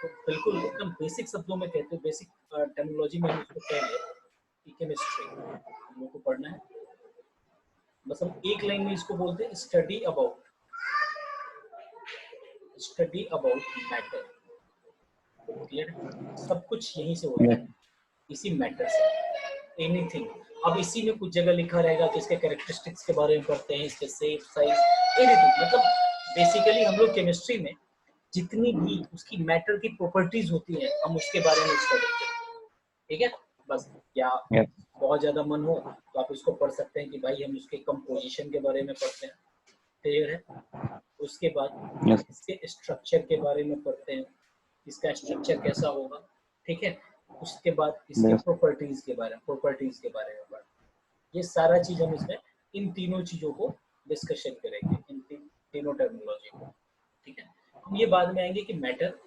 तो बिल्कुल एकदम बेसिक शब्दों में कहते हैं, बेसिक टर्मिनोलॉजी में हम उसको कहेंगे कि केमिस्ट्री हम लोग को पढ़ना है। बस हम एक लाइन में इसको बोलते हैं स्टडी अबाउट मैटर। क्लियर? सब कुछ यहीं से होता है, इसी मैटर से। एनीथिंग, अब इसी में कुछ जगह लिखा रहेगा तो इसके कैरेक्टरिस्टिक्स के बारे में पढ़ते हैं, इसके शेप साइज एनीथिंग। मतलब बेसिकली हम लोग केमिस्ट्री में जितनी भी उसकी मैटर की प्रॉपर्टीज होती हैं हम उसके बारे में स्टडी करते हैं। ठीक है? बस या बहुत ज्यादा मन हो तो आप इसको पढ़ सकते हैं कि भाई हम उसके कंपोजिशन के बारे में पढ़ते हैं। क्लियर है? उसके बाद इसके स्ट्रक्चर के बारे में पढ़ते हैं, इसका स्ट्रक्चर कैसा होगा। ठीक है? उसके बाद इसके प्रॉपर्टीज के बारे में पढ़ते हैं। ये सारा चीज हम इसमें इन तीनों चीजों को डिस्कशन करेंगे, इन तीनों टर्मिनोलॉजी को। ठीक है? हम ये बाद में आएंगे कि मैटर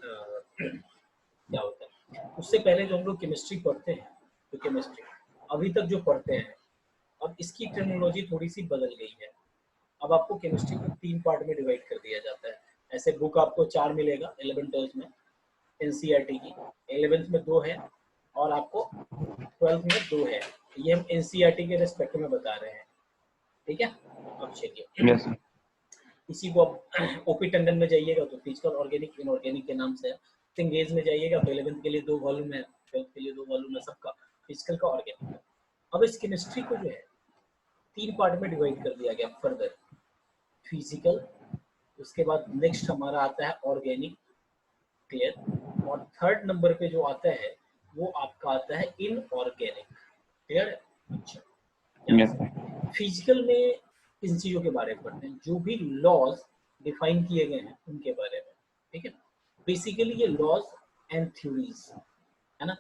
क्या होता है। उससे पहले जो हम लोग केमिस्ट्री पढ़ते हैं, तो केमिस्ट्री अभी तक जो पढ़ते हैं, अब इसकी टर्मिनोलॉजी थोड़ी सी बदल गई है। अब आपको केमिस्ट्री को 3 पार्ट में डिवाइड कर दिया जाता है। ऐसे बुक आपको 4 मिलेगा 11th-12th में एनसीईआरटी की, 11th में 2 है और आपको 12th में 2 है। ये हम एनसीईआरटी के रेस्पेक्ट में बता रहे हैं। ठीक है? अब चलिए इसी को अब ओपी टंडन में जाइएगा तो फिजिकल ऑर्गेनिक इनऑर्गेनिक के नाम से है। सिंगेज में जाइएगा तो 11th के लिए 2 वॉल्यूम है, 12th के लिए 2 वॉल्यूम है सबका, फिजिकल का ऑर्गेनिक का। अब इस केमिस्ट्री को जो है 3 पार्ट में डिवाइड कर दिया गया फर्दर। फिजिकल, उसके बाद नेक्स्ट हमारा आता है ऑर्गेनिक। क्लियर? और थर्ड नंबर पे जो आता है वो आपका आता है इनऑर्गेनिक। क्लियर है? अच्छा, फिजिकल में इन चीजों के बारे में पढ़ते हैं, जो भी लॉज डिफाइन किए गए हैं उनके बारे में। ठीक है? बेसिकली ये लॉज एंड थ्योरीज है ना,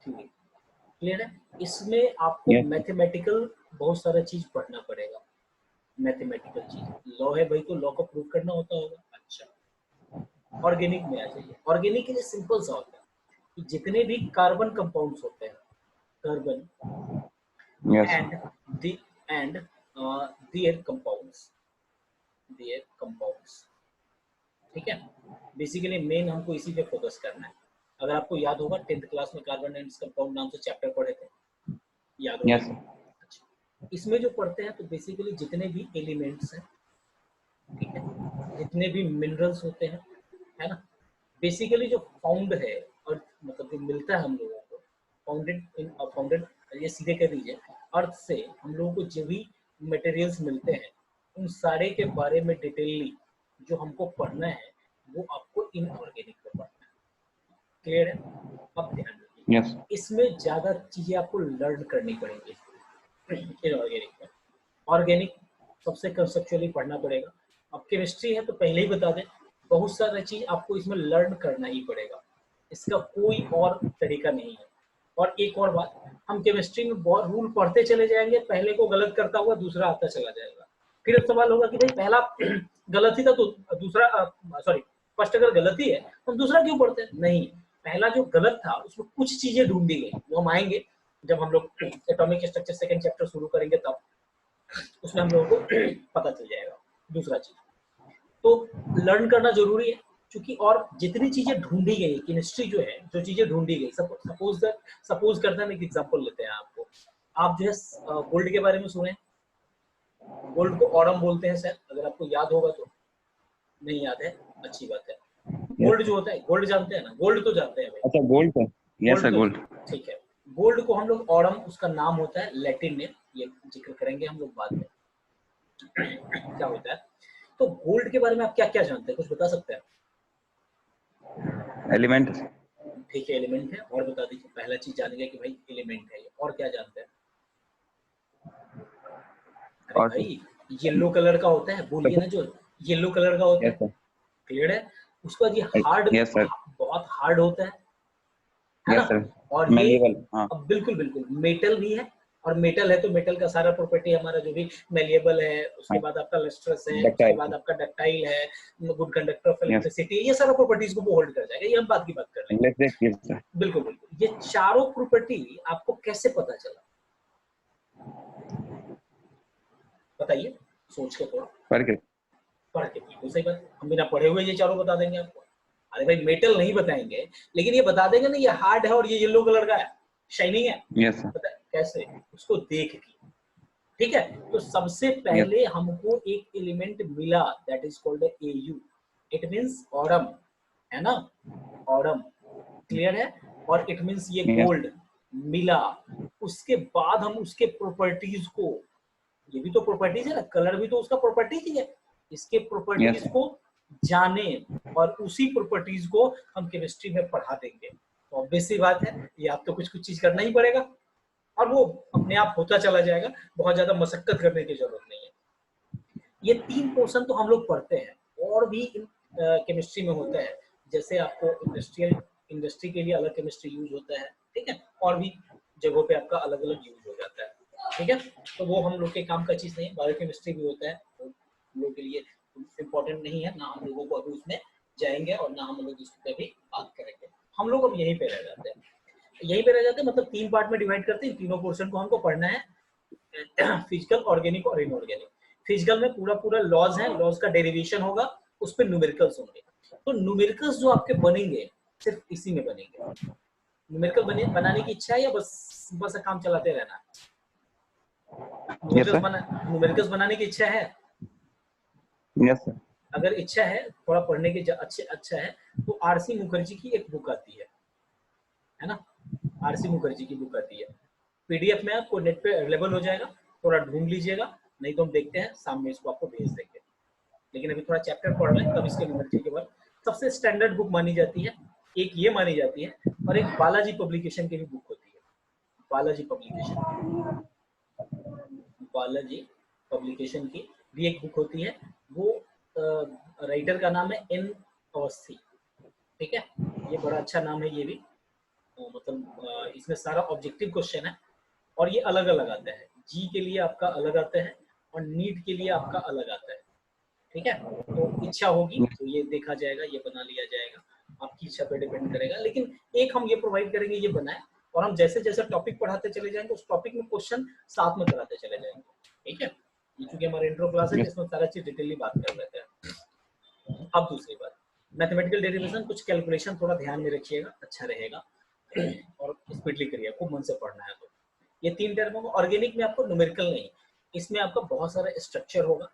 थ्योरी। क्लियर है? इसमें आपको मैथमेटिकल बहुत सारा चीज पढ़ना पड़ेगा। मैथमेटिकल चीज लॉ है भाई, तो लॉ को प्रूव करना होता होगा। अच्छा, ऑर्गेनिक में आ जाइए। ऑर्गेनिक के लिए सिंपल सा होता है कि जितने भी कार्बन कंपाउंड्स होते हैं, कार्बन एंड देयर कंपाउंड्स, ठीक है? बेसिकली मेन हमको इसी पे फोकस करना है। अगर आपको याद होगा 10th क्लास में कार्बन एंड कंपाउंड नाम से चैप्टर पढ़े थे, याद होगा? अच्छा, इसमें जो पढ़ते हैं तो बेसिकली जितने भी एलिमेंट्स हैं, ठीक है, जितने भी मिनरल्स होते हैं, है ना, बेसिकली जो फाउंड है और मतलब जो मिलता है हम लोगों को, फाउंडेड ये सीधे कर दीजिए, अर्थ से हम लोगों को जो भी मटेरियल्स मिलते हैं उन सारे के बारे में डिटेलली जो हमको पढ़ना है वो आपको इनऑर्गेनिक में पढ़ना है। क्लियर है? अब ध्यान रखिए, इसमें ज्यादा चीजें आपको लर्न करनी पड़ेंगी इनऑर्गेनिक में। ऑर्गेनिक सबसे कंसेप्चुअली पढ़ना पड़ेगा। अब केमिस्ट्री है तो पहले ही बता दें, बहुत सारा चीज आपको इसमें लर्न करना ही पड़ेगा, इसका कोई और तरीका नहीं है। और एक और बात, हम केमिस्ट्री में बहुत रूल पढ़ते चले जाएंगे, पहले को गलत करता हुआ दूसरा आता चला जाएगा। फिर अब सवाल होगा कि भाई पहला गलत ही था तो दूसरा सॉरी फर्स्ट अगर गलत ही है तो हम दूसरा क्यों पढ़ते हैं? नहीं, पहला जो गलत था उसमें कुछ चीजें ढूंढी गई, वो हम आएंगे जब हम लोग एटॉमिक स्ट्रक्चर सेकंड चैप्टर शुरू करेंगे तब उसमें हम लोगों को पता चल जाएगा दूसरा चीज। तो लर्न करना जरूरी है, क्योंकि और जितनी चीजें ढूंढी गई केमिस्ट्री जो है, जो चीजें ढूंढी गई, सपोज करते हैं, एक एग्जांपल लेते हैं आपको। आप जो है गोल्ड के बारे में सुने, गोल्ड को ऑरम बोलते हैं शायद, अगर आपको याद होगा तो। नहीं याद है? अच्छी बात है। गोल्ड जो होता है, गोल्ड जानते हैं ना? गोल्ड तो जानते हैं भाई। अच्छा, गोल्ड है, यस सर, गोल्ड। ठीक है, गोल्ड को हम लोग ऑरम, उसका नाम होता है लैटिन नेम, ये जिक्र करेंगे हम लोग बाद में क्या होता है। तो गोल्ड के बारे में आप क्या क्या जानते हैं, कुछ बता सकते हैं? एलिमेंट। ठीक है, एलिमेंट है, और बता दीजिए। पहला चीज जानेंगे कि भाई एलिमेंट है ये, और क्या जानते हैं? अरे और भाई येलो कलर का होता है, बोलिए ना, जो येलो कलर का होता है। क्लियर है? उसका ये हार्ड, बहुत हार्ड होता है ना? और ये अब बिल्कुल बिल्कुल मेटल भी है, और मेटल है तो मेटल का सारा प्रॉपर्टी हमारा जो भी मेलिएबल है, उसके बाद आपका लस्ट्रस है, उसके बाद आपका डक्टाइल है, गुड कंडक्टर ऑफ इलेक्ट्रिसिटी, ये सारा प्रॉपर्टीज को वो होल्ड कर जाएगा। ये हम बात की बात कर रहे हैं। बिल्कुल बिल्कुल। ये चारों प्रॉपर्टी आपको कैसे पता चला, बताइए, सोच के थोड़ा। पढ़ के। बिल्कुल सही बात, हम बिना पढ़े हुए ये चारों बता देंगे आपको। अरे भाई मेटल नहीं बताएंगे, लेकिन ये बता देंगे ना ये हार्ड है और ये येलो कलर का है, शाइनिंग है। Yes, sir. पता है कैसे? उसको देख के। ठीक है, तो सबसे Yes. पहले हमको एक एलिमेंट मिला, that is called AU, it means aurum, है ना, ऑडम, क्लियर है। और इट मींस ये Yes. गोल्ड मिला। उसके बाद हम उसके प्रॉपर्टीज को, ये भी तो प्रॉपर्टीज है ना, कलर भी तो उसका प्रॉपर्टीज ही है, इसके Yes, प्रॉपर्टीज sir. को जाने और उसी प्रॉपर्टीज को हम केमिस्ट्री में पढ़ा देंगे। तो ऑब्वियस सी बात है, ये आपको कुछ कुछ चीज करना ही पड़ेगा और वो अपने आप होता चला जाएगा, बहुत ज्यादा मशक्कत करने की जरूरत नहीं है। ये 3 पोर्शन तो हम लोग पढ़ते हैं, और भी केमिस्ट्री में होता है, जैसे आपको इंडस्ट्री के लिए अलग केमिस्ट्री यूज होता है, ठीक है, और भी जगहों पे आपका अलग अलग यूज हो जाता है, ठीक है। तो वो हम लोग के काम का चीज नहीं है। बायोकेमिस्ट्री भी होता है, वो हम लोग के लिए इम्पोर्टेंट नहीं है, ना हम लोगों को अभी उसमें जाएंगे और ना हम लोग इस पर भी बात करेंगे। हम लोग अब यहीं पे रह जाते हैं, यहीं पे रह जाते हैं, मतलब 3 पार्ट में डिवाइड करते हैं, तीनों पोर्शन को हमको पढ़ना है, फिजिकल, ऑर्गेनिक और इनऑर्गेनिक। फिजिकल में पूरा पूरा लॉज है, लॉज का डेरिवेशन होगा, उस पर न्यूमेरिकल्स होंगे। तो न्यूमेरिकल्स जो आपके बनेंगे सिर्फ इसी में बनेंगे। न्यूमेरिकल बनाने की इच्छा है या बस बस काम चलाते रहना? Yes, sir. न्यूमेरिकल्स बनाने की इच्छा है? Yes, sir. अगर इच्छा है, थोड़ा पढ़ने की अच्छा है, तो आरसी मुखर्जी की एक बुक आती है ना, आरसी मुखर्जी की बुक आती है, पीडीएफ में आपको नेट पे अवेलेबल हो जाएगा, थोड़ा ढूंढ लीजिएगा, नहीं तो हम देखते हैं सामने इसको आपको भेज देंगे। लेकिन अभी थोड़ा चैप्टर पढ़ रहे हैं, तब इसके न्यूमेरिकल के बाद सबसे स्टैंडर्ड बुक मानी जाती है, एक ये मानी जाती है, और एक बालाजी पब्लिकेशन की भी बुक होती है, बालाजी पब्लिकेशन, बालाजी पब्लिकेशन की भी एक बुक होती है। वो राइटर का नाम है एन अवस्थी, ठीक है, ये बड़ा अच्छा नाम है ये भी। मतलब इसमें सारा ऑब्जेक्टिव क्वेश्चन है, और ये अलग अलग आता है, जी के लिए आपका अलग आता है और नीट के लिए आपका अलग आता है, ठीक है। तो इच्छा होगी तो ये देखा जाएगा, ये बना लिया जाएगा, आपकी इच्छा पे डिपेंड करेगा। लेकिन एक हम ये प्रोवाइड करेंगे, ये बनाए, और हम जैसे जैसे टॉपिक पढ़ाते चले जाएंगे, उस टॉपिक में क्वेश्चन साथ में कराते चले जाएंगे, ठीक है। ये चूंकि हमारा इंट्रो क्लास है, Yes. जिसमें सारा चीज डिटेलली बात कर लेते हैं। अब दूसरी बात, मैथमेटिकल डेरिवेशन, कुछ कैलकुलेशन थोड़ा ध्यान में रखिएगा, अच्छा रहेगा, और स्पीडली करिए, खूब मन से पढ़ना है। तो ये 3 टर्म होगा। ऑर्गेनिक में आपको न्यूमेरिकल नहीं, इसमें आपका बहुत सारा स्ट्रक्चर होगा,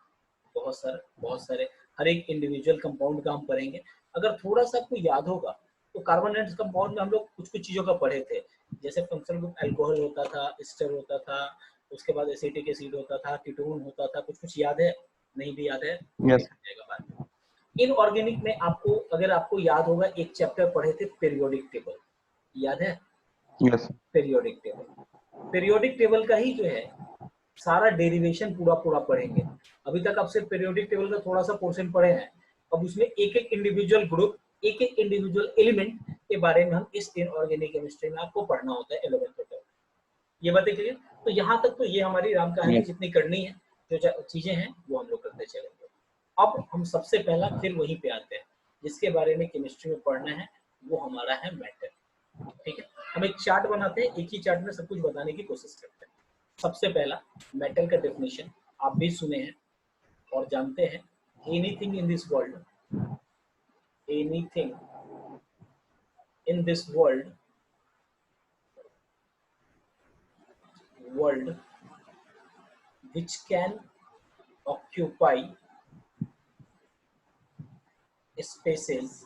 बहुत सारे हर एक इंडिविजुअल कंपाउंड का हम पढ़ेंगे। अगर थोड़ा सा आपको याद होगा, तो कार्बोनेट कंपाउंड में हम लोग कुछ कुछ चीजों का पढ़े थे, जैसे फंक्शनल ग्रुप अल्कोहल होता था, एस्टर होता था, उसके बाद एसिटिक एसिड होता था, कीटोन होता था, कुछ कुछ याद है, नहीं भी याद है वो Yes. देखा जाएगा बाद में। इनऑर्गेनिक में आपको, अगर आपको याद होगा, एक चैप्टर पढ़े थे पीरियोडिक टेबल, याद है? Yes. Periodic table, periodic table का ही जो है सारा डेरिवेशन पूरा पूरा पढ़ेंगे। अभी तक आप सिर्फ पीरियोडिक टेबल का थोड़ा सा पोर्शन पढ़े हैं, अब उसमें एक एक इंडिविजुअल ग्रुप, एक एक इंडिविजुअल एलिमेंट के बारे में हम इस इनऑर्गेनिक केमिस्ट्री में आपको पढ़ना होता है 11th तक। ये बातें क्लियर? तो यहाँ तक तो ये हमारी राम कहानी Yes. जितनी करनी है, जो चीजें हैं वो हम लोग करते चलेंगे। अब हम सबसे पहला फिर वहीं पे आते हैं, जिसके बारे में केमिस्ट्री में पढ़ना है, वो हमारा है मैटर, ठीक है। हम एक चार्ट बनाते हैं, एक ही चार्ट में सब कुछ बताने की कोशिश करते हैं। सबसे पहला मेटल का डेफिनेशन आप भी सुने हैं और जानते हैं, anything in this world, anything in this world which can occupy spaces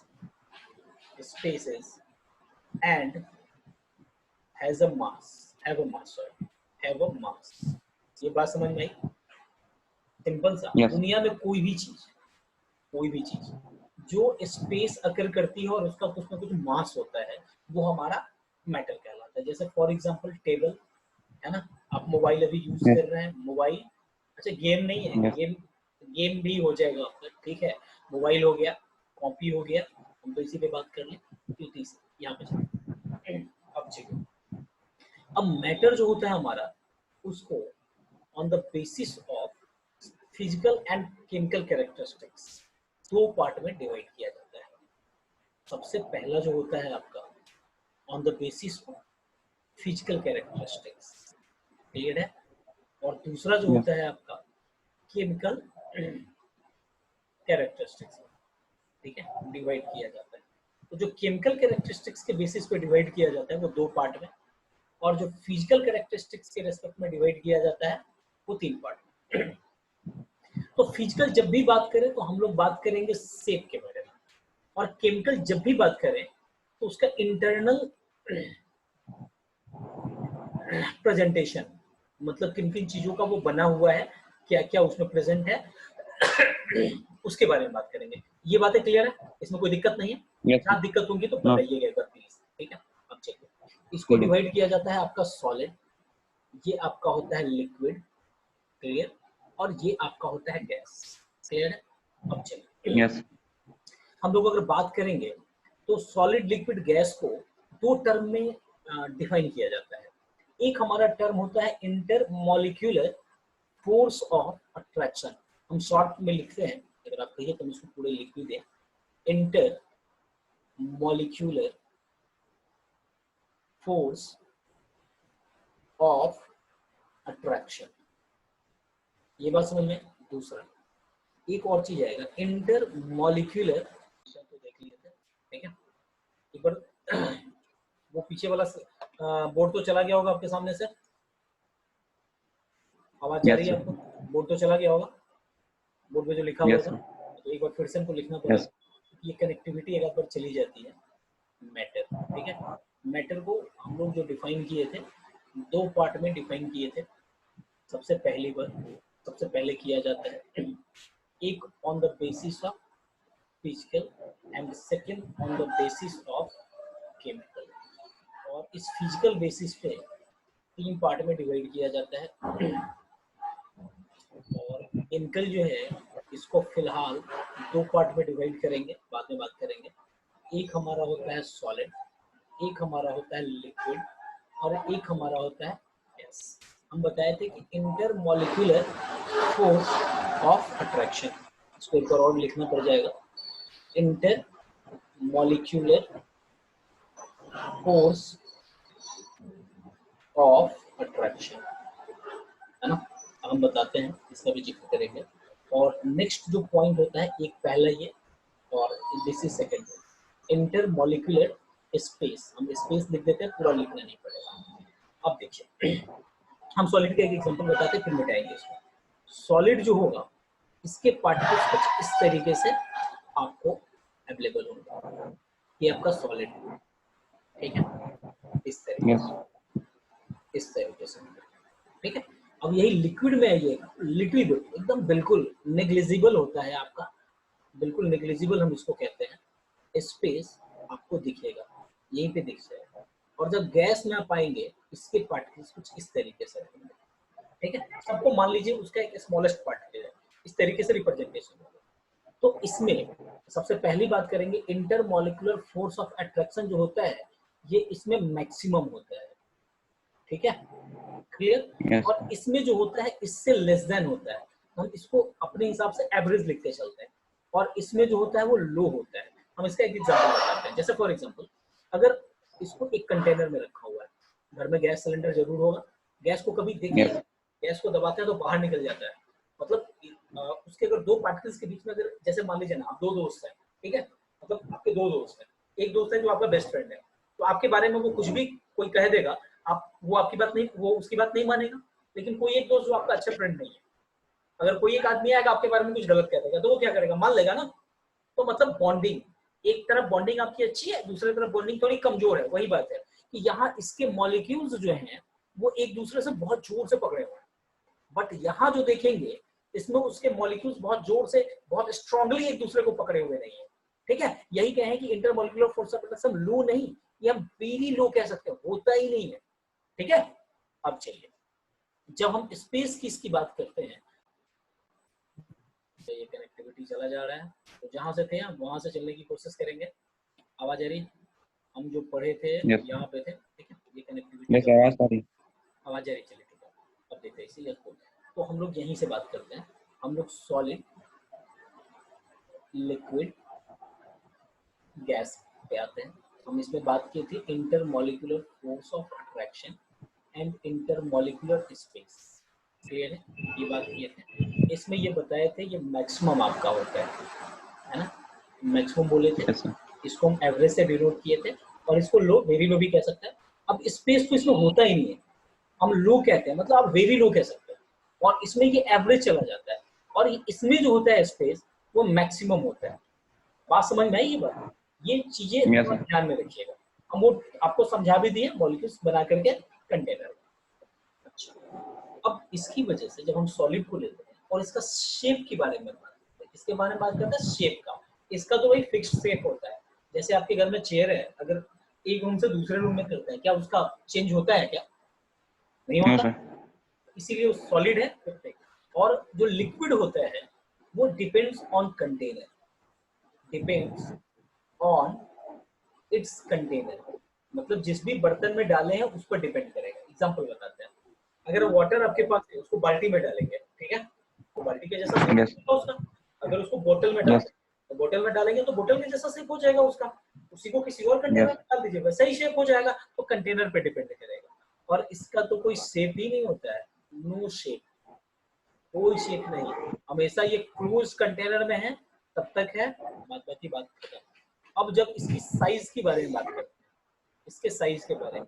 and has a mass, have a mass। ये बात समझ में आई? सिंपल सा, Yes. दुनिया में कोई भी चीज जो स्पेस अकर करती है और उसका कुछ ना कुछ मास होता है, वो हमारा मैटर कहलाता है। जैसे फॉर एग्जांपल टेबल, है ना, आप मोबाइल अभी यूज Yes. कर रहे हैं, मोबाइल, अच्छा गेम नहीं है, Yes. गेम भी हो जाएगा आपका, ठीक है। मोबाइल हो गया, कॉपी हो गया, हम तो इसी पे बात कर लें, क्योंकि यहाँ पे चलिए। अब चलिए, अब मैटर जो होता है हमारा, उसको on the basis of physical and chemical characteristics 2 part में डिवाइड किया जाता है। सबसे पहला जो होता है आपका on the basis of physical characteristics, clear है, और दूसरा जो Yes. होता है आपका केमिकल कैरेक्टरिस्टिक्स, ठीक है, डिवाइड किया जाता है। तो जो केमिकल कैरेक्टरिस्टिक्स के बेसिस पे डिवाइड किया जाता है वो 2 पार्ट में, और जो फिजिकल कैरेक्टरिस्टिक्स के रेस्पेक्ट में डिवाइड किया जाता है वो 3 पार्ट में। तो फिजिकल जब भी बात करें तो हम लोग बात करेंगे शेप के बारे में, और केमिकल जब भी बात करें तो उसका इंटरनल प्रेजेंटेशन, मतलब किन किन चीजों का वो बना हुआ है, क्या क्या उसमें प्रेजेंट है, उसके बारे में बात करेंगे। ये बातें क्लियर है? इसमें कोई दिक्कत नहीं है? Yes, जहाँ दिक्कत होगी तो no, बताइएगा एक बार प्लीज, ठीक है? अब चलिए, इसको डिवाइड किया जाता है आपका सॉलिड, ये आपका होता है लिक्विड, क्लियर, और ये आपका होता है गैस, क्लियर है? अब चलिए, yes, हम लोग अगर बात करेंगे तो सॉलिड लिक्विड गैस को 2 टर्म में डिफाइन किया जाता है। एक हमारा टर्म होता है इंटरमॉलिक्यूलर फोर्स ऑफ अट्रैक्शन, हम शॉर्ट में लिखते हैं, अगर आप कहिए तो हम इसको पूरे लिख भी दें, inter molecular force of attraction, ये बात समझ में? दूसरा एक और चीज आएगा इंटर मॉलिक्यूलर, तो देख लीजिए, ठीक है? एक बार वो पीछे वाला बोर्ड तो चला गया होगा आपके सामने से, आवाज जा रही yes, है आपको? बोर्ड तो चला गया होगा, बोर्ड पे जो लिखा हुआ yes, था, तो एक बार फिर से हमको लिखना पड़ेगा। yes, ये कनेक्टिविटी एक बार चली जाती है, मैटर, ठीक है? मैटर को हम लोग जो डिफाइन किए थे 2 पार्ट में डिफाइन किए थे। सबसे पहले किया जाता है एक on the basis of physical and second on the basis of chemical, और इस फिजिकल बेसिस पे 3 पार्ट में डिवाइड किया जाता है। और केमिकल जो है इसको फिलहाल 2 पार्ट में डिवाइड करेंगे, बाद में बात करेंगे। एक हमारा होता है सॉलिड, एक हमारा होता है लिक्विड, और एक हमारा होता है गैस। हम बताए थे कि इंटरमॉलिक्यूलर फोर्स ऑफ अट्रैक्शन, इसको एक बार और लिखना पड़ जाएगा, इंटरमॉलिक्यूलर फोर्स ऑफ अट्रैक्शन, है ना? हम बताते हैं, इसका भी जिक्र करेंगे। और नेक्स्ट जो पॉइंट होता है, एक पहला ये, और this is second, intermolecular space, हम स्पेस लिख देते हैं, पूरा लिखना नहीं पड़ेगा। अब देखिए, हम सॉलिड का एक एग्जांपल बताते हैं, फिर मिटाएंगे इसको। सॉलिड जो होगा इसके पार्टिकल्स कुछ इस तरीके से आपको अवेलेबल होंगे, ये आपका सॉलिड, ठीक है? इस तरीके yes, से, इस तरीके से, ठीक है? अब यही लिक्विड में आइएगा, लिक्विड एकदम बिल्कुल नेग्लिजिबल होता है आपका, बिल्कुल नेग्लिजिबल हम इसको कहते हैं, स्पेस आपको दिखेगा, यहीं पे दिख जाएगा। और जब गैस में आप आएंगे, इसके पार्टिकल्स कुछ इस तरीके से रहेंगे, ठीक है? सबको मान लीजिए उसका एक स्मॉलेस्ट पार्टिकल है, इस तरीके से रिप्रेजेंटेशन होगा। तो इसमें सबसे पहली बात करेंगे, इंटरमॉलिक्यूलर फोर्स ऑफ अट्रैक्शन जो होता है ये इसमें मैक्सिमम होता है, ठीक है? क्लियर? yes, और इसमें जो होता है इससे लेस देन होता है, हम इसको अपने हिसाब से एवरेज लिखते चलते हैं। और इसमें जो होता है वो लो होता है। हम इसका एक एग्जांपल बताते हैं, जैसे फॉर एग्जांपल, अगर इसको एक कंटेनर में रखा हुआ है, घर में गैस सिलेंडर जरूर होगा, गैस को कभी देखिए, yes, गैस को दबाते हैं तो बाहर निकल जाता है, मतलब उसके अगर 2 पार्टिकल्स के बीच में, अगर जैसे मान लीजिए ना आप 2 दोस्त हैं, ठीक है? मतलब आपके 2 दोस्त हैं, एक दोस्त है जो आपका बेस्ट फ्रेंड है, तो आपके बारे में वो कुछ भी कोई कह देगा, आप वो आपकी बात नहीं, वो उसकी बात नहीं मानेगा। लेकिन कोई एक दोस्त जो आपका अच्छा फ्रेंड नहीं है, अगर कोई एक आदमी आएगा आपके बारे में कुछ गलत कह देगा, तो वो क्या करेगा? मान लेगा ना। तो मतलब बॉन्डिंग, एक तरफ बॉन्डिंग आपकी अच्छी है, दूसरी तरफ बॉन्डिंग थोड़ी कमजोर है। वही बात है कि यहाँ इसके मॉलिक्यूल्स जो हैं वो एक दूसरे से बहुत जोर से पकड़े हुए हैं, बट यहाँ जो देखेंगे इसमें उसके मॉलिक्यूल्स बहुत जोर से, बहुत स्ट्रांगली एक दूसरे को पकड़े हुए नहीं है, ठीक है? यही कहें कि इंटरमॉलिक्यूलर फोर्स ऑफ अट्रैक्शन लो नहीं, ये हम वेरी लो कह सकते हैं, होता ही नहीं है, ठीक है? अब चलिए, जब हम स्पेस की इसकी बात करते हैं, तो ये कनेक्टिविटी चला जा रहा है, तो जहां से थे हम वहां से चलने की कोशिश करेंगे। आवाज आ रही? हम जो पढ़े थे yes, यहाँ पे थे, ठीक है? ये कनेक्टिविटी yes, आवाज आ रही, आवाज आ रही, चलिए ठीक है। अब देखते हैं इसी को, तो हम लोग यहीं से बात करते हैं। हम लोग सॉलिड, लिक्विड, गैस पे आते हैं। हम इसमें बात की थी intermolecular force of attraction and intermolecular space, clear है? ये बात किए थे, इसमें ये बताए थे ये मैक्सिमम आपका होता है ना? मैक्सिमम बोले थे, yes, sir, इसको हम एवरेज से डिनोट किए थे, और इसको लो, वेरी लो भी कह सकते हैं। अब स्पेस तो इसमें होता ही नहीं है, हम लो कहते हैं, मतलब आप वेरी लो कह सकते हैं, और इसमें ये एवरेज चला जाता है, और इसमें जो होता है स्पेस वो मैक्सिमम होता है। बात समझ में आई ये बात? ये चीजें यस थोड़ा सर। ध्यान में रखिएगा। हम वो आपको समझा भी दिए मॉलिक्यूल्स बना करके कंटेनर। अच्छा, अब इसकी वजह से जब हम सॉलिड को लेते हैं और इसका शेप के बारे में बात करते हैं, इसके बारे में बात करते हैं शेप का। इसका तो वही फिक्स्ड शेप होता है। जैसे आपके घर में चेयर है, अगर एक रूम से दूसरे रूम में करते हैं, क्या उसका चेंज होता है क्या? नहीं नो होता। सर। इसीलिए वो सॉलिड है, परफेक्ट। और जो लिक्विड होता है वो depends on container, depends on it's container, मतलब जिस भी बर्तन में डाले हैं उस पर डिपेंड करेगा। एग्जांपल बताते हैं, अगर वाटर आपके पास है, उसको बाल्टी में डालेंगे, ठीक है, तो बाल्टी के जैसा शेप यस होगा उसका। अगर उसको बोतल में डालें, यस तो बोतल में डालेंगे तो बोतल के जैसा शेप हो जाएगा उसका। उसी को किसी और कंटेनर यस में डाल दीजिए, वैसा ही शेप हो जाएगा। तो कंटेनर पे डिपेंड करेगा। और इसका तो कोई शेप ही नहीं होता है, नो शेप, कोई शेप नहीं। हमेशा ये क्लोज कंटेनर में है, तब तक है, बात बाकी बात खत्म। अब जब इसकी साइज के बारे में बात करते हैं, इसके साइज के बारे में,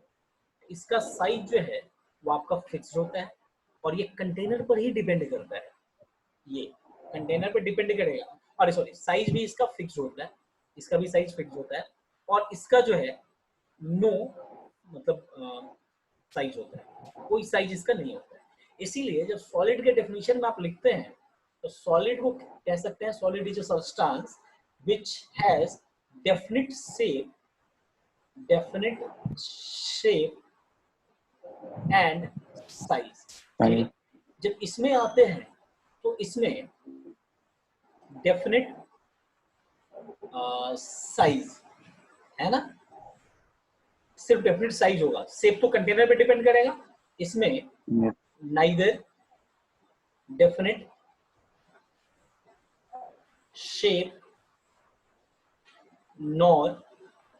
इसका साइज जो है वो आपका फिक्स होता है, और ये कंटेनर पर ही डिपेंड करता है। ये कंटेनर पर डिपेंड करेगा, अरे सॉरी, साइज भी इसका फिक्स होता है, इसका भी साइज फिक्स होता है। और इसका जो है नो, मतलब साइज होता है, कोई साइज इसका नहीं होता है। इसीलिए जब सॉलिड के डेफिनेशन में आप लिखते हैं, तो सॉलिड को कह सकते हैं, solid is a substance which has definite shape, definite shape and size. Fine. जब इसमें आते हैं तो इसमें डेफिनिट साइज है ना, सिर्फ डेफिनिट साइज होगा, शेप तो कंटेनर पे डिपेंड करेगा। इसमें yes neither definite shape nor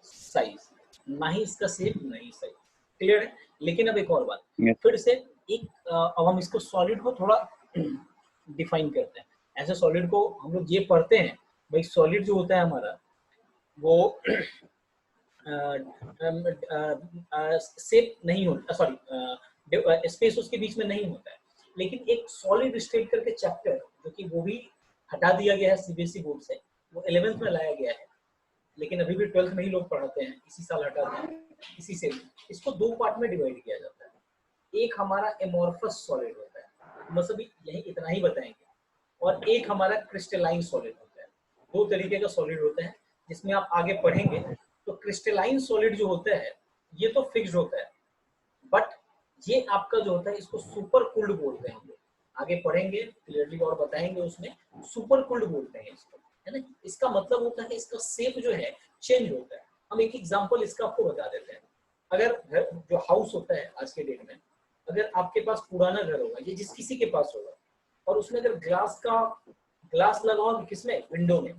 size, ना ही इसका शेप ना ही साइज। क्लियर है? लेकिन अब एक और बात, यस फिर से एक अब हम इसको सॉलिड को थोड़ा डिफाइन करते हैं। ऐसे सॉलिड को हम लोग ये पढ़ते हैं, भाई सॉलिड जो होता है हमारा वो शेप नहीं होता, सॉरी स्पेस उसके बीच में नहीं होता है। लेकिन एक सॉलिड स्टेट करके चैप्टर, जो कि वो भी हटा दिया गया है सीबीएसई बोर्ड से, वो 11th में लाया गया है, लेकिन अभी भी 12th में ही लोग पढ़ाते हैं, इसी साल हटा दिया। इसी से इसको दो पार्ट में डिवाइड किया जाता है। एक हमारा एमोर्फस सॉलिड होता है, हम सब यही इतना ही बताएंगे, और एक हमारा क्रिस्टलाइन सॉलिड होता है। दो तरीके का सॉलिड होता है, जिसमें आप आगे पढ़ेंगे। तो क्रिस्टलाइन सॉलिड जो होता है ये तो फिक्स्ड होता है, बट ये आपका जो होता है इसको सुपर कूल्ड बोलते हैं हम लोग, आगे पढ़ेंगे क्लियरली और बताएंगे उसमें। सुपर कूल्ड बोलते हैं इसको, है ना। इसका मतलब होता है इसका शेप जो है चेंज होता है। हम एक एग्जांपल इसका आपको बता देते हैं। अगर जो हाउस होता है आज के डेट में, अगर आपके पास पुराना घर होगा, ये जिस किसी के पास होगा, और उसमें अगर ग्लास लगा हो, किसमें, विंडो में,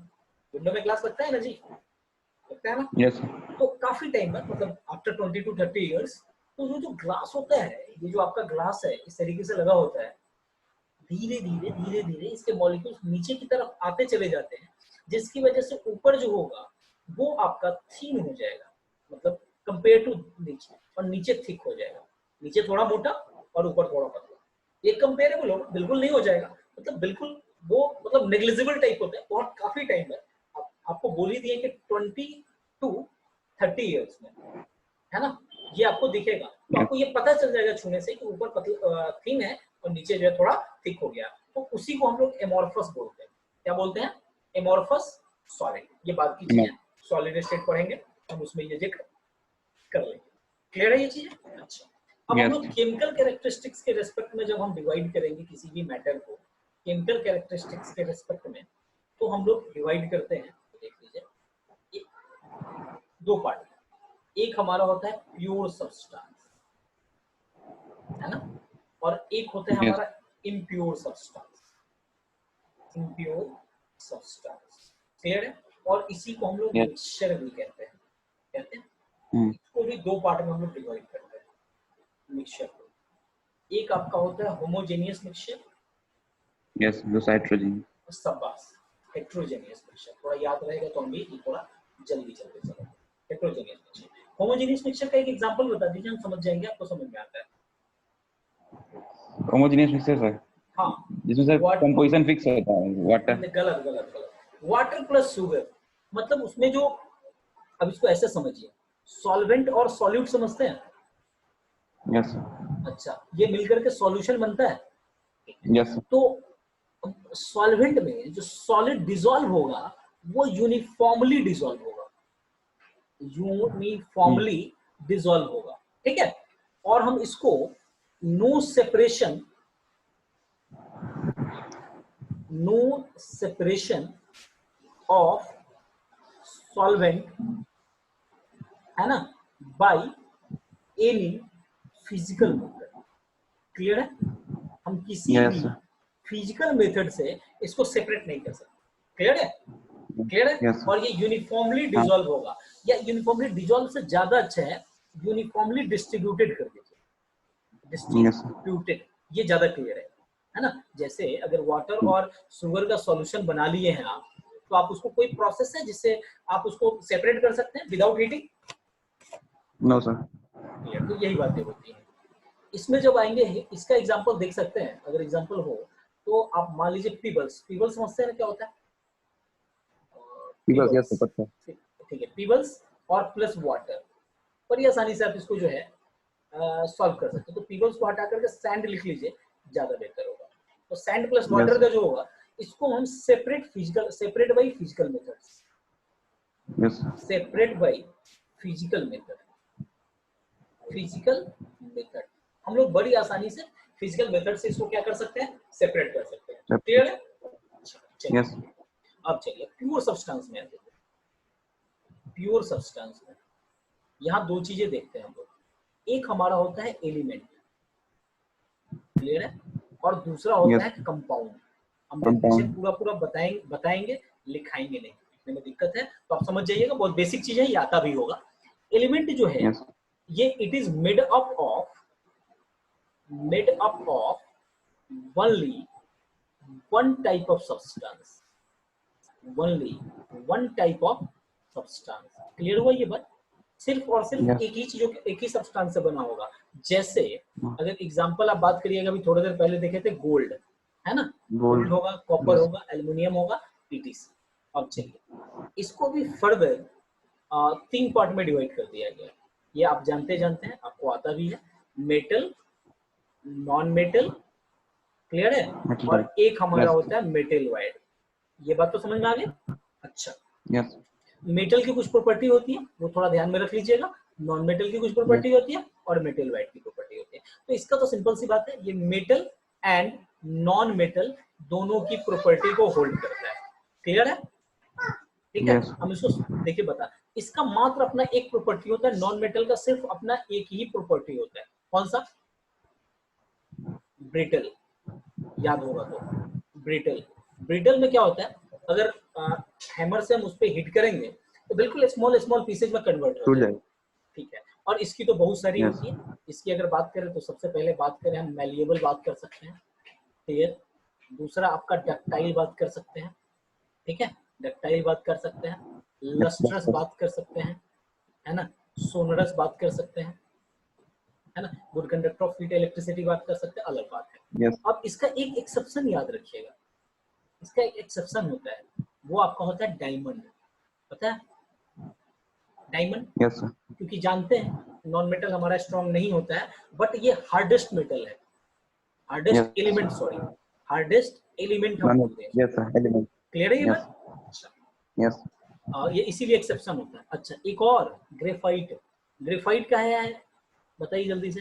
विंडो में ग्लास लगता है ना जी, लगता है ना। यस तो काफी टाइम बाद, मतलब आफ्टर 20 to 30 इयर्स, तो जो ग्लास होता है, ये जो आपका ग्लास है इस तरीके से लगा होता है, धीरे धीरे धीरे धीरे इसके मॉलिक्यूल्स नीचे की तरफ आते चले जाते हैं, जिसकी वजह से ऊपर जो होगा वो आपका थीन हो जाएगा, मतलब कंपेयर टू नीचे, और नीचे थिक हो जाएगा, नीचे थोड़ा मोटा और ऊपर थोड़ा पतला। ये कंपेरेबल होगा, बिल्कुल नहीं हो जाएगा, मतलब बिल्कुल वो, मतलब नेग्लिजिबल टाइप होता है। बहुत काफी टाइम है, आपको बोल ही दिए कि 20 to 30 ईयर्स में, है ना, ये आपको दिखेगा। तो आपको ये पता चल जाएगा छूने से कि ऊपर पतला थिन है और नीचे जो है थोड़ा थिक हो गया। तो उसी को हम लोग एमोर्फस बोलते हैं। क्या बोलते हैं? Amorphous solid. ये बात की चीज है, सॉलिड स्टेट पढ़ेंगे हम, उसमें ये जिक्र कर लेंगे। क्लियर है ये चीज? अच्छा, अब हम यस लोग केमिकल कैरेक्टरिस्टिक्स के रेस्पेक्ट में जब हम डिवाइड करेंगे किसी भी मैटर को, केमिकल कैरेक्टरिस्टिक्स के रेस्पेक्ट में, तो हम लोग डिवाइड करते हैं। तो देख लीजिए, दो पार्ट, एक हमारा होता है प्योर सब्सटेंस, है ना, और एक होता है यस हमारा impure substance, impure substance. Clear है? और इसी को हम लोग यस मिक्सचर भी कहते हैं। इसको भी दो पार्ट में हम लोग डिवाइड करते हैं मिक्सचर को। एक आपका होता है होमोजेनियस मिक्सचर, यस दो साइट्रोजन। और सबबास हेट्रोजेनियस मिक्सचर। थोड़ा याद रहेगा तो हम भी थोड़ा जल्दी जल्दी चलो, हेटेरोजेनियस मिक्सचर। होमोजेनियस मिक्सचर का एक एग्जांपल बता दीजिए, हम समझ जाएंगे, आपको समझ में आता है। होमोजेनियस मिक्सचर सर, हाँ, जिसमें सर वाट कंपोजिशन फिक्स होता है, वाटर। गलत गलत गलत, वाटर प्लस शुगर, मतलब उसमें जो, अब इसको ऐसे समझिए, सॉल्वेंट और सॉल्यूट समझते हैं। यस अच्छा, ये मिलकर के सॉल्यूशन बनता है। यस तो सॉल्वेंट में जो सॉलिड डिसॉल्व होगा वो यूनिफॉर्मली डिसॉल्व होगा, यूनिफॉर्मली डिसॉल्व होगा, ठीक है। और हम इसको no separation, no separation of solvent, है ना, by any physical method, clear है। हम किसी भी यस फिजिकल मेथड से इसको सेपरेट नहीं कर सकते, क्लियर है, क्लियर है। यस और ये यूनिफॉर्मली हाँ डिसॉल्व होगा, या यूनिफॉर्मली डिसॉल्व से ज्यादा अच्छा है यूनिफॉर्मली डिस्ट्रीब्यूटेड कर दीजिए, यस डिस्ट्रीब्यूटेड, ये ज्यादा क्लियर है ना। जैसे अगर वाटर और शुगर का सॉल्यूशन बना लिए हैं आप, तो आप उसको, कोई प्रोसेस है जिससे आप उसको सेपरेट कर सकते हैं without heating? No sir. Clear, तो यही बातें होती हैं। इसमें जब आएंगे, इसका एग्जांपल देख सकते हैं, अगर एग्जांपल हो तो आप मान लीजिए पीबल्स, पीबल्स समझते हैं ना क्या होता है? पीबल्स, यस पीबल्स, सर, पता है। ठीक है, पीबल्स और प्लस वाटर, बड़ी आसानी से आप इसको जो है सॉल्व कर सकते हो। तो पीबल्स को हटा करके सैंड लिख लीजिए, ज्यादा बेहतर होगा। तो सैंड प्लस वाटर यस का जो होगा, इसको हम separate by physical methods, yes separate by physical method, physical method, हम लोग बड़ी आसानी से फिजिकल मेथड से इसको क्या कर सकते हैं, सेपरेट कर सकते हैं, क्लियर है। अच्छा, यस चलिए अब चलिए प्योर सब्सटेंस में आते हैं। प्योर सब्सटेंस में यहाँ दो चीजें देखते हैं हम लोग, एक हमारा होता है एलिमेंट, क्लियर है, और दूसरा होता यस है कंपाउंड। हम लोग पीछे कंपाउंड। पूरा पूरा बताएंगे, लिखाएंगे नहीं, लिखने में दिक्कत है, तो आप समझ जाइएगा, बहुत बेसिक चीज है, ये आता भी होगा। एलिमेंट जो है यस ये it is made up of only one type of substance, only one type of substance, clear हुआ ये बात। सिर्फ और सिर्फ यस एक ही चीजों के, एक ही सब्सटेंस से बना होगा। जैसे अगर एग्जांपल आप बात करिएगा, अभी थोड़ी देर पहले देखे थे गोल्ड, है ना, गोल्ड गोल्ड। होगा, कॉपर यस होगा, एल्युमिनियम होगा, पीटीसी। अब चलिए इसको भी फर्दर 3 पार्ट में डिवाइड कर दिया गया। ये आप जानते हैं, आपको आता भी है, मेटल, नॉन मेटल, क्लियर है, मेटल और टाइप। एक हमारा यस होता है मेटल वाइड। ये बात तो समझ में आ गई। अच्छा, यस मेटल की कुछ प्रॉपर्टी होती है, वो थोड़ा ध्यान में रख लीजिएगा, नॉन मेटल की कुछ प्रॉपर्टी यस होती है, और मेटल वाइड की प्रॉपर्टी होती है। तो इसका तो सिंपल सी बात है, ये मेटल एंड नॉन मेटल दोनों की प्रॉपर्टी को होल्ड करता है, क्लियर है, ठीक है। यस हम इसको देखिए बता, इसका मात्र अपना एक प्रॉपर्टी होता है, नॉन मेटल का सिर्फ अपना एक ही प्रॉपर्टी होता है, कौन सा? ब्रिटल, याद होगा तो, ब्रिटल। ब्रिटल में क्या होता है, अगर हैमर से हम उस पर हिट करेंगे तो बिल्कुल स्मॉल स्मॉल पीसेज में कन्वर्ट हो टूट जाएगा, जाएगा। ठीक है। और इसकी तो बहुत सारी यस होती है। इसकी अगर बात करें तो सबसे पहले बात करें हम मैलिएबल बात कर सकते हैं, क्लियर। दूसरा आपका डक्टाइल बात कर सकते हैं, ठीक है, डक्टाइल बात कर सकते हैं, लस्ट्रस बात कर सकते हैं, है ना, सोनरस बात कर सकते हैं, है ना, good conductor of heat electricity बात कर सकते हैं, अलग बात है। यस अब इसका एक एक्सेप्शन याद रखिएगा, इसका एक एक्सेप्शन होता है, वो आपका होता है डायमंड, पता है डायमंड, यस क्योंकि जानते हैं नॉन मेटल हमारा स्ट्रॉन्ग नहीं होता है, बट ये हार्डेस्ट मेटल है, hardest yes element, sorry, hardest element हम नॉन। बोलते हैं, यस सर, एलिमेंट। क्लियर है ये यस बात। अच्छा, यस ये इसीलिए एक्सेप्शन होता है। अच्छा, एक और ग्रेफाइट, ग्रेफाइट का है, बताइए जल्दी से।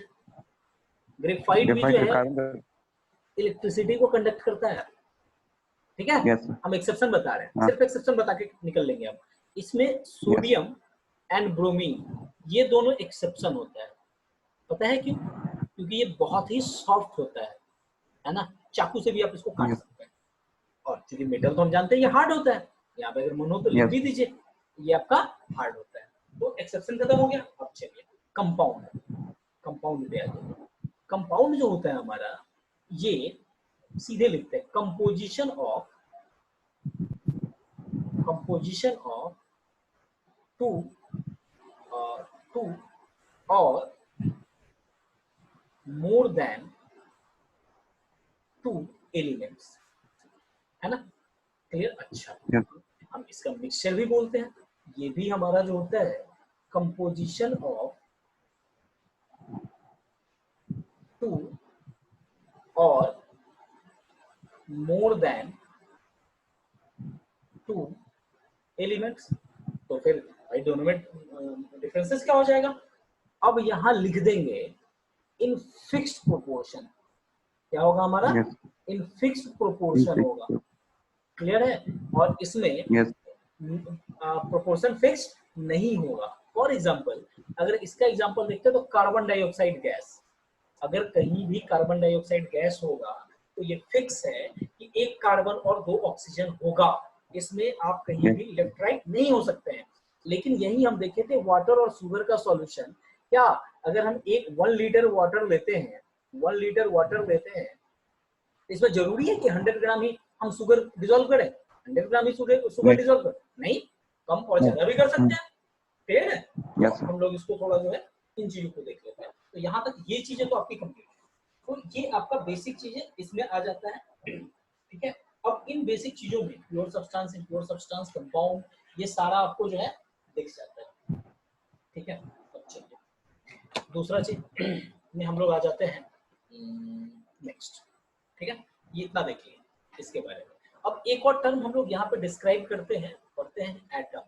ग्रेफाइट भी जो ग्रेफाइट है कार्बन। इलेक्ट्रिसिटी को कंडक्ट करता है, ठीक है। Yes sir. हम एक्सेप्शन बता रहे हैं, हाँ सिर्फ एक्सेप्शन बता के निकल लेंगे हम। इसमें यस सोडियम एंड ब्रोमीन, ये दोनों एक्सेप्शन होता है, पता है क्यों? क्योंकि ये बहुत ही सॉफ्ट होता है ना, चाकू से भी आप इसको काट यस सकते हैं। और चूंकि मेटल तो हम जानते हैं ये हार्ड होता है, यहाँ पे अगर मन हो तो लिख यस भी दीजिए, ये आपका हार्ड होता है। तो एक्सेप्शन खत्म हो गया। अब चलिए कंपाउंड, कंपाउंड पे आ जाइए। कंपाउंड जो होता है हमारा, ये सीधे लिखते हैं कंपोजिशन ऑफ टू टू और मोर देन टू एलिमेंट्स, है ना, क्लियर। अच्छा, Yes. हम इसका मिक्सचर भी बोलते हैं, ये भी हमारा जो होता है कंपोजिशन ऑफ टू और मोर देन टू एलिमेंट्स। तो फिर भाई दोनों में डिफरेंसेस क्या हो जाएगा? अब यहां लिख देंगे इन फिक्स्ड प्रोपोर्शन। क्या होगा हमारा? Yes. इन फिक्स्ड प्रोपोर्शन होगा, क्लियर है। और इसमें Yes. प्रोपोर्शन फिक्स नहीं होगा। फॉर एग्जांपल, अगर इसका एग्जांपल देखते हैं तो कार्बन डाइऑक्साइड गैस, अगर कहीं भी कार्बन डाइऑक्साइड गैस होगा तो ये फिक्स है कि एक कार्बन और 2 ऑक्सीजन होगा, इसमें आप कहीं भी लेफ्ट राइट नहीं हो सकते हैं। लेकिन यही हम देखे थे वाटर और शुगर का सॉल्यूशन। क्या अगर हम 1 लीटर वाटर लेते हैं, 1 लीटर वाटर लेते हैं, इसमें जरूरी है कि 100 ग्राम ही हम शुगर डिजोल्व करें, 100 ग्राम ही शुगर Yes. डिजोल्व करें? नहीं, कम और ज्यादा भी कर सकते हैं, ठीक है। Yes, तो sir. हम लोग इसको थोड़ा जो है इन चीजों को देख लेते हैं। तो यहाँ तक ये चीजें तो आपकी कंप्लीट है। तो ये आपका बेसिक चीजें इसमें आ जाता है, ठीक है। अब इन बेसिक चीजों में pure substance, impure substance, compound, ये सारा आपको जो है दिख जाता है, ठीक है। अब चलिए दूसरा चीज में हम लोग आ जाते हैं नेक्स्ट, ठीक है। ये इतना देखिए इसके बारे में। अब एक और टर्म हम लोग यहाँ पे डिस्क्राइब करते हैं, पढ़ते हैं एटम।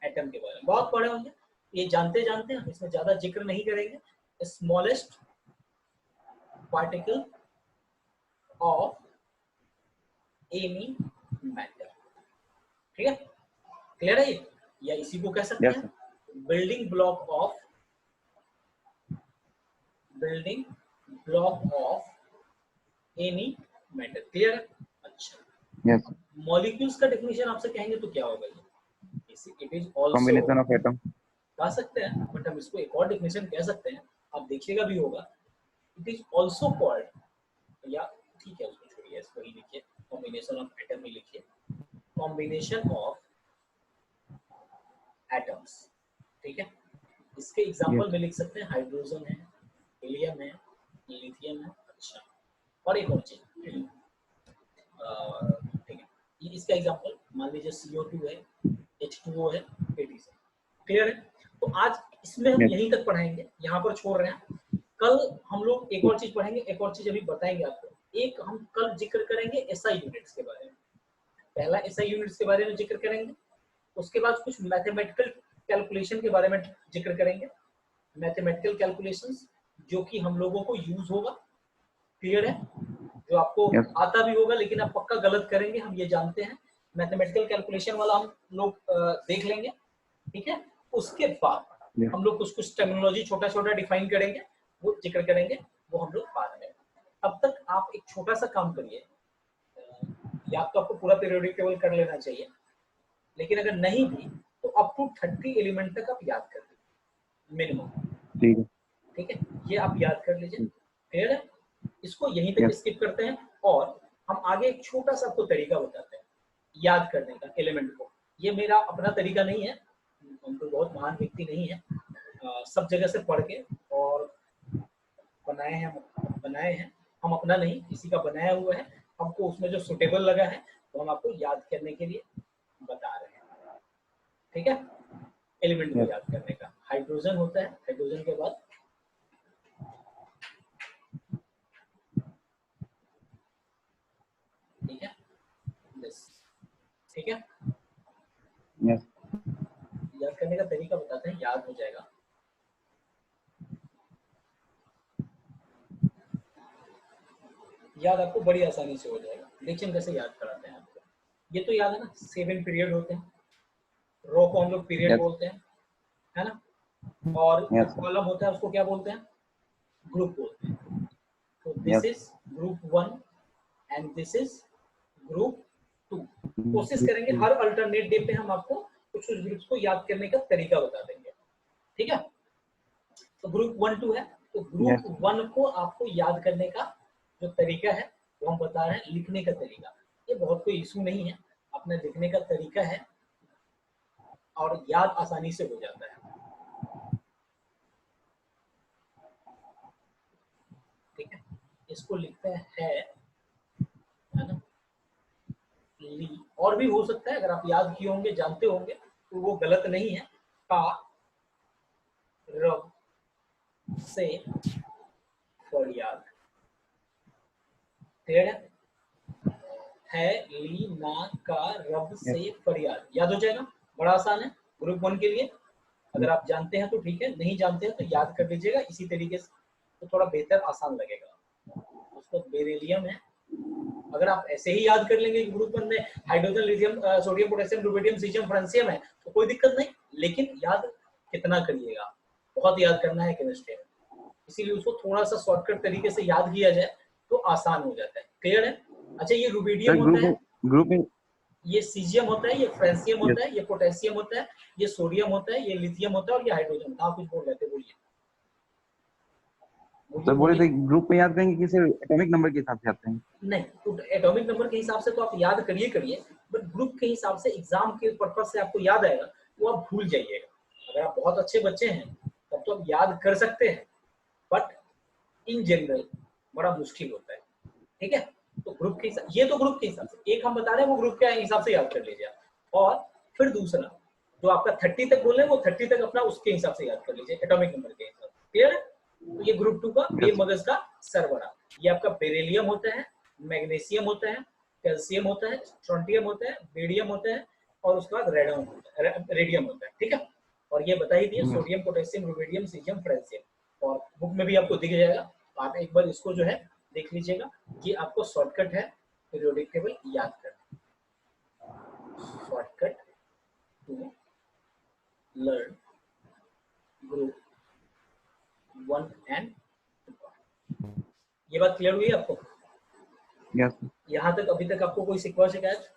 एटम के बारे में बहुत पढ़े होंगे, ये जानते जानते हैं, हम इसमें ज्यादा जिक्र नहीं करेंगे। Smallest particle of any matter, ठीक है, क्लियर है ये? या इसी को कह सकते Yes, हैं sir. Building block of, building block of any matter, clear है। अच्छा, Yes, sir. मॉलिक्यूल्स का डेफिनेशन आपसे कहेंगे तो क्या होगा ये? It is also, Combination of atom. कह सकते हैं, बट हम इसको एक और डेफिनेशन कह सकते हैं, आप देखिएगा भी होगा। इट इज ऑल्सो कॉल्ड, या ठीक है उसको छोड़िए, इसको ही लिखिए, कॉम्बिनेशन ऑफ एटम ही लिखिए, कॉम्बिनेशन ऑफ एटम्स, ठीक है। इसके Yes. एग्जांपल में लिख सकते हैं हाइड्रोजन है, हीलियम है, लिथियम है। अच्छा, और एक और चीज, ठीक है, ये इसका एग्जांपल मान लीजिए CO2 है, H2O है, ATC, क्लियर है। तो आज इसमें हम Yes. यहीं तक पढ़ाएंगे, यहाँ पर छोड़ रहे हैं। कल हम लोग एक और चीज पढ़ेंगे, एक और चीज अभी बताएंगे आपको। एक हम कल जिक्र करेंगे SI यूनिट्स के बारे में, पहला SI यूनिट्स के बारे में जिक्र करेंगे। उसके बाद कुछ मैथमेटिकल कैलकुलेशन के बारे में जिक्र करेंगे, मैथमेटिकल कैलकुलेशंस जो कि हम लोगों को यूज होगा, क्लियर है। जो आपको Yes. आता भी होगा लेकिन आप पक्का गलत करेंगे, हम ये जानते हैं। मैथमेटिकल कैलकुलेशन वाला हम लोग देख लेंगे, ठीक है। उसके बाद Yes. हम लोग कुछ कुछ टेक्नोलॉजी छोटा छोटा डिफाइन करेंगे, वो जिक्र करेंगे, वो हम लोग बाद में। तब तक आप एक छोटा सा काम करिए, या तो आपको पूरा पीरियोडिक टेबल कर लेना चाहिए, लेकिन अगर नहीं भी तो अप टू 30 एलिमेंट तक आप याद कर लीजिए मिनिमम, ठीक है. ठीक है। ये आप याद कर लीजिए, क्लियर है। इसको यहीं तक Yes. स्किप करते हैं और हम आगे एक छोटा सा आपको तरीका बताते हैं याद करने का एलिमेंट को। ये मेरा अपना तरीका नहीं है, हम तो बहुत महान व्यक्ति नहीं है, सब जगह से पढ़ के और बनाए हैं हम, अपना नहीं किसी का बनाया हुआ है, हमको उसमें जो सुटेबल लगा है तो हम आपको याद करने के लिए बता रहे हैं, ठीक है। एलिमेंट को Yes. याद करने का, हाइड्रोजन होता है, हाइड्रोजन के बाद ठीक है दिस, ठीक है। Yes. याद करने का तरीका बताते हैं, याद हो जाएगा। याद आपको बड़ी आसानी से हो जाएगा, देखिए हम कैसे याद कराते हैं आपको। ये तो याद है ना, 7 पीरियड होते हैं, रो को हम लोग पीरियड Yes. बोलते हैं, है ना। और जो Yes. कॉलम होता है उसको क्या बोलते हैं? ग्रुप बोलते हैं। तो this Yes. Is group 1 and this is group 2। कोशिश करेंगे हर अल्टरनेट डे पे हम आपको कुछ कुछ ग्रुप्स को याद करने का तरीका बता देंगे, ठीक है। तो ग्रुप 1 2 है, तो Yes. ग्रुप 1 को आपको याद करने का जो तरीका है वो हम बता रहे हैं, लिखने का तरीका। ये बहुत कोई इशू नहीं है, अपने लिखने का तरीका है और याद आसानी से हो जाता है। ठीक है, इसको लिखते है ना, ली। और भी हो सकता है, अगर आप याद किए होंगे, जानते होंगे, तो वो गलत नहीं है। का रब से फरियाद, क्लियर है ली ना का रब yes, से फरियाद, याद हो जाएगा। बड़ा आसान है ग्रुप 1 के लिए। अगर आप जानते हैं तो ठीक है, नहीं जानते हैं तो याद कर लीजिएगा इसी तरीके से, तो थोड़ा बेहतर आसान लगेगा। उसको बेरिलियम है, अगर आप ऐसे ही याद कर लेंगे ग्रुप 1 में hydrogen, lithium, sodium, potassium, rubidium, caesium, francium है, तो कोई दिक्कत नहीं। लेकिन याद कितना करिएगा, बहुत याद करना है केमिस्ट्री में, इसीलिए उसको थोड़ा सा शॉर्टकट तरीके से याद किया जाए तो आसान हो जाता है। क्लियर है? अच्छा, ये रुबिडियम होता है, ग्रुप में ये सीजियम होता है, ये फ्रांसियम yes, होता है, ये पोटेशियम होता है, ये सोडियम होता है, ये लिथियम होता है और ये हाइड्रोजन। आप कुछ बोल रहे थे, बोलिए सर बोलिए बोले थे बोलिए। ग्रुप में याद करेंगे कि सिर्फ एटॉमिक नंबर के हिसाब से आते हैं? नहीं, तो एटॉमिक नंबर के हिसाब से तो आप याद करिए करिए, बट ग्रुप के हिसाब से एग्जाम के पर्पज से आपको याद आएगा, वो आप भूल जाइएगा। अगर आप बहुत अच्छे बच्चे हैं तब तो आप याद कर सकते हैं, बट इन जनरल बड़ा मुश्किल होता है। ठीक है, तो ग्रुप के हिसाब, ये तो ग्रुप के हिसाब से एक हम बता रहे हैं, वो ग्रुप के हिसाब से याद कर लीजिए आप। और फिर दूसरा जो आपका 30 तक बोल रहे हैं, वो 30 तक अपना उसके हिसाब से याद कर लीजिए, एटॉमिक नंबर के हिसाब से। क्लियर है? तो ये ग्रुप 2 का yes, बेमगज का सरबरा, ये आपका बेरिलियम होता है, मैग्नीशियम होता है, कैल्शियम होता है, स्ट्रोंटियम होता है, बेरियम होता है, और उसके बाद रेडियम होता है। ठीक है, और ये बता ही दिया, yes, sodium, potassium, rubidium, caesium, francium. और बुक में भी आपको दिख जाएगा, तो आप एक बार इसको जो है देख लीजिएगा। ये आपको शॉर्टकट है पीरियोडिक टेबल याद करना, shortcut to learn group 1 and 2। ये बात क्लियर हुई आपको? yes, यहाँ तक अभी तक आपको कोई शिकवा शिकायत?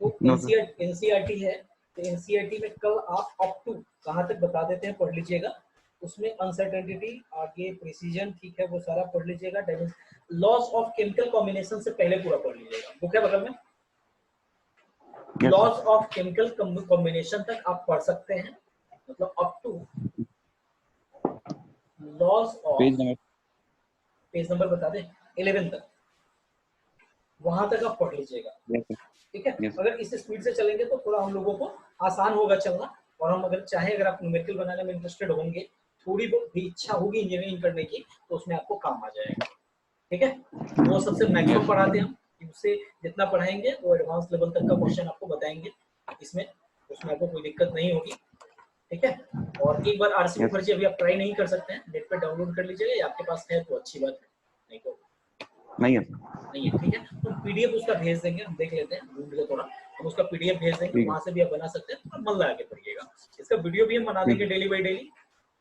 तो no sir, एनसीईआरटी है, तो एनसीईआरटी में कल आप अप टू कहाँ तक बता देते हैं, पढ़ लीजिएगा। उसमें अनसर्टेनिटी, आगे प्रिसीजन, ठीक है, वो सारा पढ़ लीजिएगा। लॉस ऑफ केमिकल कॉम्बिनेशन से पहले पूरा पढ़ लीजिएगा, बुक है बगल में। yes, loss of chemical combination तक आप पढ़ सकते हैं, मतलब up to loss of, page number page number बता दें, 11 तक, वहां तक आप पढ़ लीजिएगा। yes, sir, ठीक है, yes, अगर इस स्पीड से चलेंगे तो थोड़ा हम लोगों को आसान होगा चलना। और हम अगर चाहे, अगर आप न्यूमेरिकल बनाने में इंटरेस्टेड होंगे, थोड़ी बहुत भी इच्छा होगी इंजीनियरिंग करने की, तो उसमें आपको काम आ जाएगा। ठीक है, तो वो सबसे मैक्सिमम yes, पढ़ाते हैं हम, उससे जितना पढ़ाएंगे वो एडवांस लेवल तक का क्वेश्चन आपको बताएंगे इसमें, उसमें आपको कोई दिक्कत नहीं होगी। ठीक है, और एक बार आरसीबी yes, फर्जी अभी आप ट्राई नहीं कर सकते हैं, नेट पे डाउनलोड कर लीजिएगा, ये आपके पास है तो अच्छी बात है, नहीं तो नहीं है नहीं है। ठीक है, तो पीडीएफ उसका भेज देंगे, हम देख लेते हैं, ढूंढ के थोड़ा हम उसका पीडीएफ भेज देंगे, ठीक है, वहां से भी आप बना सकते हैं, थोड़ा मन लगा के पढ़िएगा। इसका वीडियो भी हम बना ठीक देंगे डेली बाई डेली,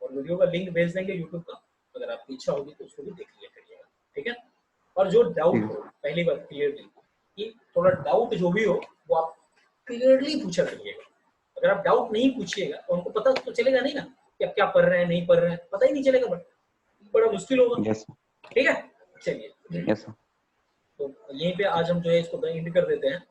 और वीडियो का लिंक भेज देंगे यूट्यूब का, अगर आपकी इच्छा होगी तो उसको भी देख लिया करिएगा। ठीक है, और जो डाउट ठीक हो, पहली बार क्लियरली, कि थोड़ा डाउट जो भी हो वो आप क्लियरली पूछा करिएगा। अगर आप डाउट नहीं पूछिएगा तो उनको पता तो चलेगा नहीं ना कि आप क्या पढ़ रहे हैं, नहीं पढ़ रहे हैं, पता ही नहीं चलेगा, बड़ा मुश्किल होगा। yes, ठीक है, चलिए, yes, sir, तो यहीं पे आज हम जो है इसको एंड कर देते हैं।